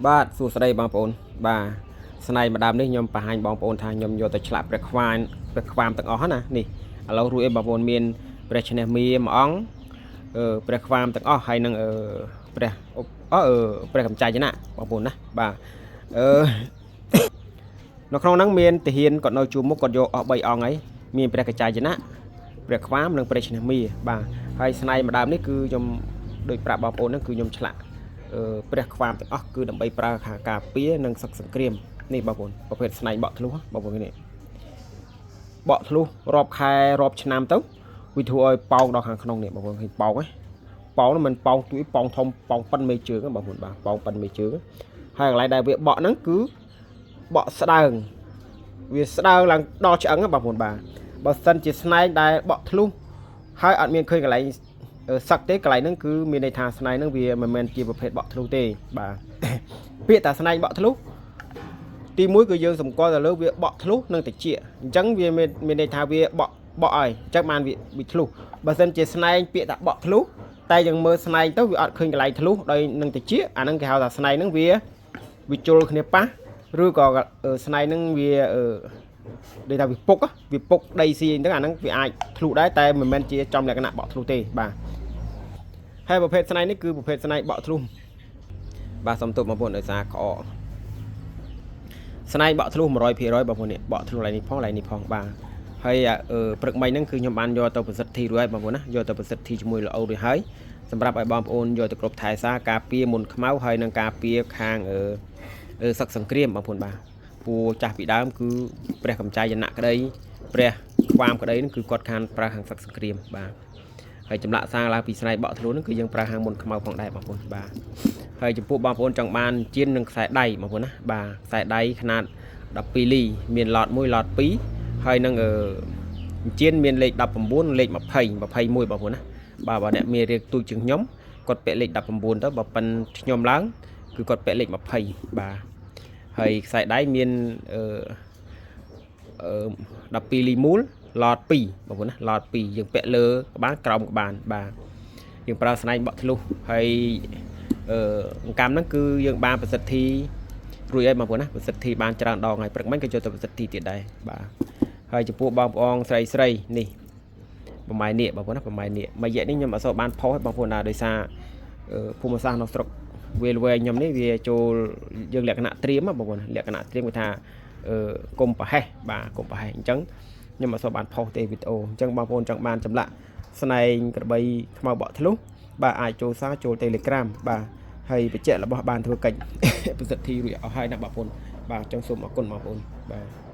បាទសួស្តីបងប្អូនបាទស្នៃម្ដងនេះខ្ញុំបង្ហាញបងប្អូនថាខ្ញុំយកទៅឆ្លាក់ព្រះខ្វាមទាំងអស់ណានេះឥឡូវរួចឲ្យបងប្អូនមានព្រះឈ្នះមាមួយអង្គព្រះខ្វាមទាំងអស់ហើយនឹងព្រះព្រះកម្ចាយណៈបងប្អូនណាបាទនៅក្នុងហ្នឹងមានទាហានគាត់នៅជួរមុខគាត់យកអស់3អង្គហើយមានព្រះកម្ចាយណៈព្រះខ្វាមនិងព្រះឈ្នះមាបាទហើយស្នៃម្ដងនេះគឺខ្ញុំដូចប្រាប់បងប្អូនហ្នឹងគឺខ្ញុំឆ្លាក់ព្រះខ្វាមទាំងអស់គឺដើម្បីប្រើការពារនិងសឹកសង្គ្រាមនេះបងប្អូនប្រភេទស្នៃបក់ធ្លុះបងប្អូននេះបក់ធ្លុះរាប់ខែរាប់ឆ្នាំទៅវាធ្វើឲ្យប៉ោងដល់ខាងក្នុងនេះបងប្អូនឃើញប៉ោងហ៎ប៉ោងនោះមិនប៉ោងទួយប៉ោងធំប៉ោងប៉ិនមេជើងបងប្អូនបាទប៉ោងប៉ិនមេជើងហើយកន្លែងដែលវាបក់ហ្នឹងគឺបក់ស្ដើងវាស្ដើងឡើងដល់ឆ្អឹងបងប្អូនបាទបើសិនជាស្នែងដែលបក់ធ្លុះហើយអត់មានឃើញកន្លែងសឹកទេកន្លែងហ្នឹងគឺមានន័យថាស្នែងហ្នឹងវាមិនមែនជាប្រភេទបក់ធ្លុះទេបាទពាក្យថាស្នែងបក់ធ្លុះទី1គឺយើងសម្គាល់ទៅលើវាបក់ធ្លុះនិងតិចអញ្ចឹងវាមានន័យថាវាបក់ហើយអញ្ចឹងបានវាធ្លុះបើសិនជាស្នែងពាក្យថាបក់ធ្លុះតែយើងមើលស្នែងទៅវាអត់ឃើញកន្លែងធ្លុះដោយនឹងតិចអាហ្នឹងគេហៅថាស្នែងហ្នឹងវាជុលគ្នាប៉ះឬក៏ស្នែងហ្នឹងវាដូចថាវាពុកដីស៊ីអញ្ចឹងអាហ្នឹងវាអាចធ្លុះដែរតែមិនមែនជាចំលក្ខណៈបក់ធ្លុះទេបាទហើយប្រភេទស្នៃនេះគឺប្រភេទស្នៃបក់ធ្លុះបាទសុំទោសបងប្អូនដោយសារក្អកស្នៃបក់ធ្លុះ 100% បងប្អូននេះបក់ធ្លុះឡើងនេះផងបាទហើយព្រឹកមិញហ្នឹងគឺខ្ញុំបានយកទៅប្រសិទ្ធធីរួចហើយបងប្អូនណាយកទៅប្រសិទ្ធធីជាមួយល្អរួចហើយសម្រាប់ឲ្យបងប្អូនយកទៅគ្រប់ថែសារការពារមុនខ្មៅហើយនឹងការពារខាងសឹកសង្គ្រាមបងប្អូនបាទពូចាស់ពីដើមគឺព្រះកម្ចាយណៈក្តីព្រះខ្វាមក្តីហ្នឹងគឺគាត់ខានប្រើខាងសឹកសង្គ្រាមបាទហើយចម្លាក់សាងឡើងពីស្នៃបក់ធ្លុះហ្នឹងគឺយើងប្រើខាងមុនខ្មៅផងដែរបងប្អូនបាទហើយចំពោះបងប្អូនចង់បានជៀននឹងខ្សែដៃបងប្អូនណាបាទខ្សែដៃខ្នាត12លីមានឡត1ឡត2ហើយនឹងជៀនមានលេខ19លេខ20 21បងប្អូនណាបាទបើអ្នកមានរៀបទូចជាងខ្ញុំគាត់ពាក់លេខ19ទៅបើប៉ិនខ្ញុំឡើងគឺគាត់ពាក់លេខ20បាទហើយខ្សែដៃមាន12លីមូលឡត2បងប្អូនណាឡត2យើងពាក់លើក្បាលក្រោមក្បាលបាទយើងប្រើស្នែងបក់ធ្លុះហើយអង្កាំហ្នឹងគឺយើងបានប្រសិទ្ធិរួចហើយបងប្អូនណាប្រសិទ្ធិបានច្រើនដងហើយព្រឹកមិញក៏ចូលទៅប្រសិទ្ធិទៀតដែរបាទហើយចំពោះបងប្អូនស្រីនេះប្រម៉ែននេះបងប្អូនណាប្រម៉ែននេះមួយរយៈនេះខ្ញុំអត់សូវបានផុសឲ្យបងប្អូនដែរដោយសារភូមិសាស្ត្រនៅស្រុកវាលវែងខ្ញុំនេះវាចូលយើងលក្ខណៈត្រៀមបងប្អូនលក្ខណៈត្រៀមគេថាកុំប្រហែសបាទកុំប្រហែសអញ្ចឹងខ្ញុំអត់សូវបានផុសទេវីដេអូអញ្ចឹងបងប្អូនចង់បានចម្លាក់ស្នែងក្របីខ្មៅបក់ធ្លុះបាទអាចចូលសារចូល Telegram បាទហើយបច្ចៈរបស់បានធ្វើកិច្ចប្រសិទ្ធិរួចអស់ហើយណាបងប្អូនបាទចង់សូមអរគុណបងប្អូនបាទ